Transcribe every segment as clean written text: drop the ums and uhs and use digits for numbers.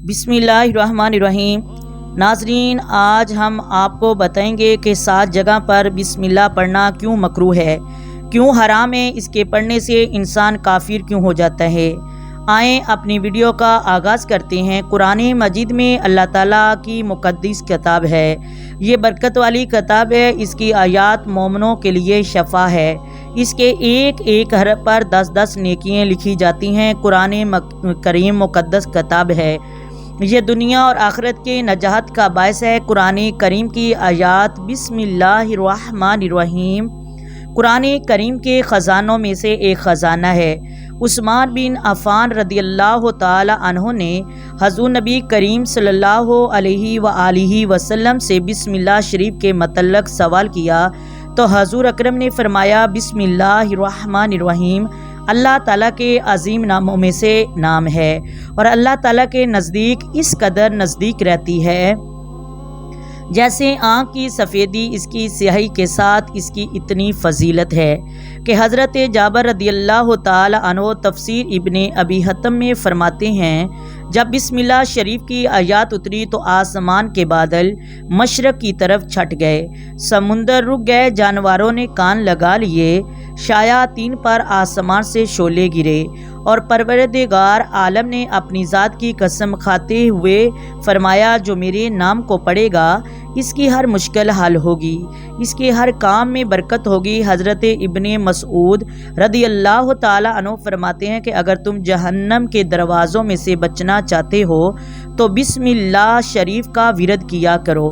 بسم اللہ الرحمن الرحیم۔ ناظرین، آج ہم آپ کو بتائیں گے کہ 7 جگہ پر بسم اللہ پڑھنا کیوں مکروہ ہے، کیوں حرام ہے، اس کے پڑھنے سے انسان کافر کیوں ہو جاتا ہے۔ آئیں اپنی ویڈیو کا آغاز کرتے ہیں۔ قرآن مجید میں اللہ تعالیٰ کی مقدس کتاب ہے، یہ برکت والی کتاب ہے، اس کی آیات مومنوں کے لیے شفا ہے، اس کے ایک ایک حرف پر 10 نیکیاں لکھی جاتی ہیں۔ قرآن کریم مقدس کتاب ہے، یہ دنیا اور آخرت کے نجات کا باعث ہے۔ قرآن کریم کی آیات بسم اللہ الرحمن الرحیم قرآن کریم کے خزانوں میں سے ایک خزانہ ہے۔ عثمان بن عفان رضی اللہ تعالی عنہ نے حضور نبی کریم صلی اللہ علیہ وآلہ وسلم سے بسم اللہ شریف کے متعلق سوال کیا تو حضور اکرم نے فرمایا، بسم اللہ الرحمن الرحیم اللہ تعالیٰ کے عظیم ناموں میں سے نام ہے اور اللہ تعالیٰ کے نزدیک اس قدر نزدیک رہتی ہے جیسے آنکھ کی سفیدی اس کی سیاہی کے ساتھ اس کی اتنی فضیلت ہے کہ حضرت جابر رضی اللہ تعالی عنہ تفسیر ابن ابی حاتم میں فرماتے ہیں، جب بسم اللہ شریف کی آیات اتری تو آسمان کے بادل مشرق کی طرف چھٹ گئے، سمندر رک گئے، جانوروں نے کان لگا لیے، شیاطین پر آسمان سے شعلے گرے اور پروردگار عالم نے اپنی ذات کی قسم کھاتے ہوئے فرمایا، جو میرے نام کو پڑھے گا اس کی ہر مشکل حل ہوگی، اس کے ہر کام میں برکت ہوگی۔ حضرت ابن مسعود رضی اللہ تعالی عنہ فرماتے ہیں کہ اگر تم جہنم کے دروازوں میں سے بچنا چاہتے ہو تو بسم اللہ شریف کا ورد کیا کرو،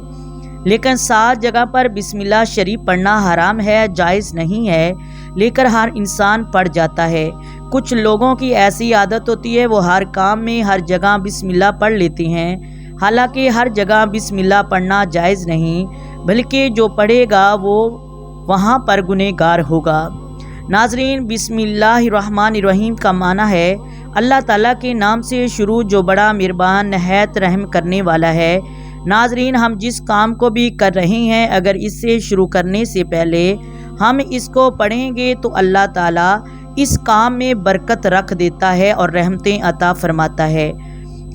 لیکن 7 جگہ پر بسم اللہ شریف پڑھنا حرام ہے، جائز نہیں ہے، لیکن ہر انسان پڑھ جاتا ہے۔ کچھ لوگوں کی ایسی عادت ہوتی ہے، وہ ہر کام میں ہر جگہ بسم اللہ پڑھ لیتے ہیں، حالانکہ ہر جگہ بسم اللہ پڑھنا جائز نہیں، بلکہ جو پڑھے گا وہ وہاں پر گنہگار ہوگا۔ ناظرین، بسم اللہ الرحمن الرحیم کا معنی ہے اللہ تعالیٰ کے نام سے شروع جو بڑا مہربان نہایت رحم کرنے والا ہے۔ ناظرین، ہم جس کام کو بھی کر رہے ہیں، اگر اس سے شروع کرنے سے پہلے ہم اس کو پڑھیں گے تو اللہ تعالیٰ اس کام میں برکت رکھ دیتا ہے اور رحمتیں عطا فرماتا ہے۔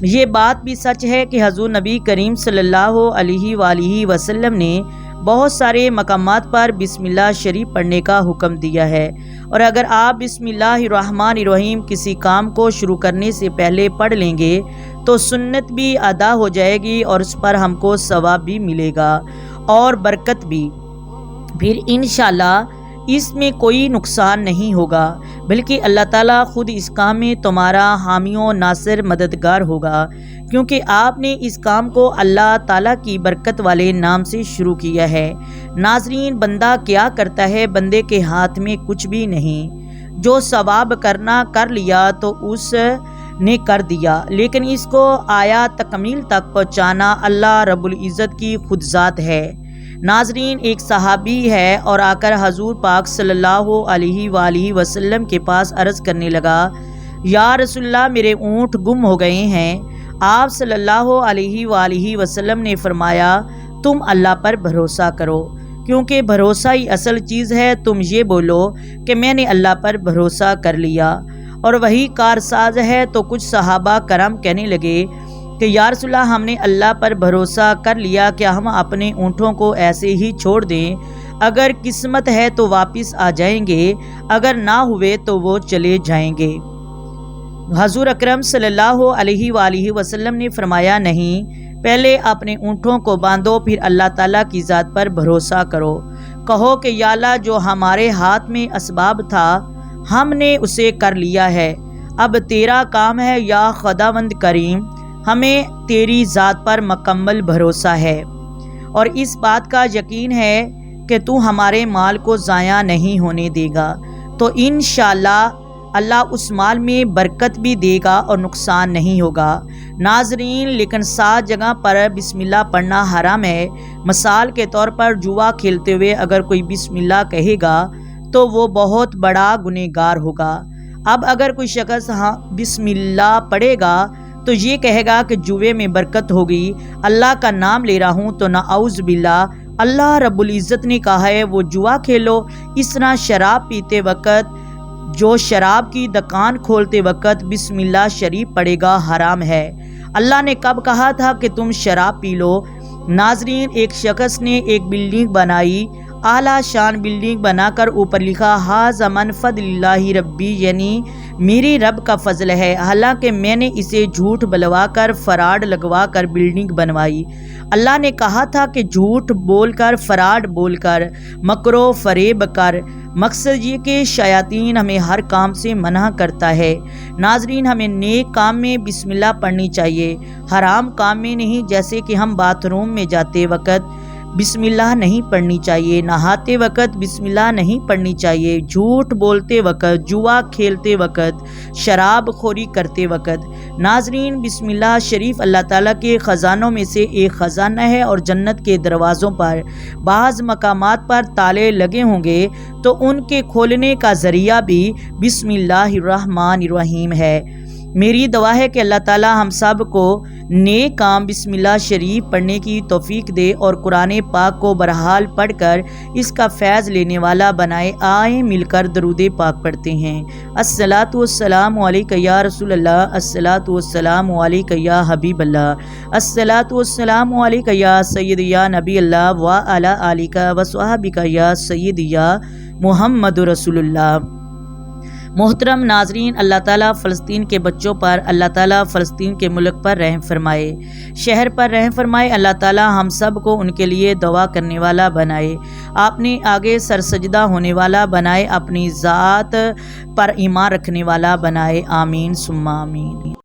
یہ بات بھی سچ ہے کہ حضور نبی کریم صلی اللہ علیہ وآلہ وسلم نے بہت سارے مقامات پر بسم اللہ شریف پڑھنے کا حکم دیا ہے، اور اگر آپ بسم اللہ الرحمن الرحیم کسی کام کو شروع کرنے سے پہلے پڑھ لیں گے تو سنت بھی ادا ہو جائے گی اور اس پر ہم کو ثواب بھی ملے گا اور برکت بھی، پھر انشاءاللہ اس میں کوئی نقصان نہیں ہوگا، بلکہ اللہ تعالیٰ خود اس کام میں تمہارا حامی و ناصر مددگار ہوگا، کیونکہ آپ نے اس کام کو اللہ تعالیٰ کی برکت والے نام سے شروع کیا ہے۔ ناظرین، بندہ کیا کرتا ہے؟ بندے کے ہاتھ میں کچھ بھی نہیں، جو ثواب کرنا کر لیا تو اس نے کر دیا، لیکن اس کو آیا تکمیل تک پہنچانا اللہ رب العزت کی خود ذات ہے۔ ناظرین، ایک صحابی ہے اور آ کر حضور پاک صلی اللہ علیہ وآلہ وسلم کے پاس عرض کرنے لگا، یا رسول اللہ، میرے اونٹ گم ہو گئے ہیں۔ آپ صلی اللہ علیہ وآلہ وسلم نے فرمایا، تم اللہ پر بھروسہ کرو، کیونکہ بھروسہ ہی اصل چیز ہے، تم یہ بولو کہ میں نے اللہ پر بھروسہ کر لیا اور وہی کارساز ہے۔ تو کچھ صحابہ کرام کہنے لگے کہ یا رسول اللہ، ہم نے اللہ پر بھروسہ کر لیا، کیا ہم اپنے اونٹوں کو ایسے ہی چھوڑ دیں؟ اگر قسمت ہے تو واپس آ جائیں گے، اگر نہ ہوئے تو وہ چلے جائیں گے۔ حضور اکرم صلی اللہ علیہ وآلہ وسلم نے فرمایا، نہیں، پہلے اپنے اونٹوں کو باندھو، پھر اللہ تعالیٰ کی ذات پر بھروسہ کرو، کہو کہ یا اللہ، جو ہمارے ہاتھ میں اسباب تھا ہم نے اسے کر لیا ہے، اب تیرا کام ہے، یا خداوند کریم، ہمیں تیری ذات پر مکمل بھروسہ ہے اور اس بات کا یقین ہے کہ تو ہمارے مال کو ضائع نہیں ہونے دے گا، تو انشاءاللہ اللہ اس مال میں برکت بھی دے گا اور نقصان نہیں ہوگا۔ ناظرین، لیکن 7 جگہ پر بسم اللہ پڑھنا حرام ہے۔ مثال کے طور پر جوا کھیلتے ہوئے اگر کوئی بسم اللہ کہے گا تو وہ بہت بڑا گنہگار ہوگا۔ اب اگر کوئی شخص بسم اللہ پڑھے گا تو یہ کہے گا کہ جوے میں برکت ہوگی، اللہ کا نام لے رہا ہوں، تو نعوذ باللہ اللہ رب العزت نے کہا ہے وہ جوا کھیلو۔ اس طرح شراب پیتے وقت جو شراب کی دکان کھولتے وقت بسم اللہ شریف پڑھے گا حرام ہے۔ اللہ نے کب کہا تھا کہ تم شراب پی لو؟ ناظرین، ایک شخص نے ایک بلڈنگ بنائی، اعلیٰ شان بلڈنگ بنا کر اوپر لکھا ھذا من فضل اللہ ربی، یعنی میرے رب کا فضل ہے، حالانکہ میں نے اسے جھوٹ بلوا کر، فراڈ لگوا کر بلڈنگ بنوائی۔ اللہ نے کہا تھا کہ جھوٹ بول کر، فراڈ بول کر، مکر و فریب کر۔ مقصد یہ کہ شیاطین ہمیں ہر کام سے منع کرتا ہے۔ ناظرین، ہمیں نیک کام میں بسم اللہ پڑھنی چاہیے، حرام کام میں نہیں، جیسے کہ ہم باتھ روم میں جاتے وقت بسم اللہ نہیں پڑھنی چاہیے، نہاتے وقت بسم اللہ نہیں پڑھنی چاہیے، جھوٹ بولتے وقت، جوا کھیلتے وقت، شراب خوری کرتے وقت۔ ناظرین، بسم اللہ شریف اللہ تعالیٰ کے خزانوں میں سے ایک خزانہ ہے، اور جنت کے دروازوں پر بعض مقامات پر تالے لگے ہوں گے تو ان کے کھولنے کا ذریعہ بھی بسم اللہ الرحمن الرحیم ہے۔ میری دعا ہے کہ اللہ تعالیٰ ہم سب کو نیک کام بسم اللہ شریف پڑھنے کی توفیق دے اور قرآن پاک کو برحال پڑھ کر اس کا فیض لینے والا بنائے۔ آئیں مل کر درود پاک پڑھتے ہیں۔ الصلاۃ والسلام علیک یا رسول اللہ، الصلاۃ والسلام علیک یا حبیب اللہ، الصلاۃ والسلام علیک یا سید یا نبی اللہ وعلی آلک وصحبک یا سید یا محمد رسول اللہ۔ محترم ناظرین، اللہ تعالیٰ فلسطین کے بچوں پر، اللہ تعالیٰ فلسطین کے ملک پر رحم فرمائے، شہر پر رحم فرمائے۔ اللہ تعالیٰ ہم سب کو ان کے لیے دعا کرنے والا بنائے، اپنے آگے سرسجدہ ہونے والا بنائے، اپنی ذات پر ایمان رکھنے والا بنائے۔ آمین ثم آمین۔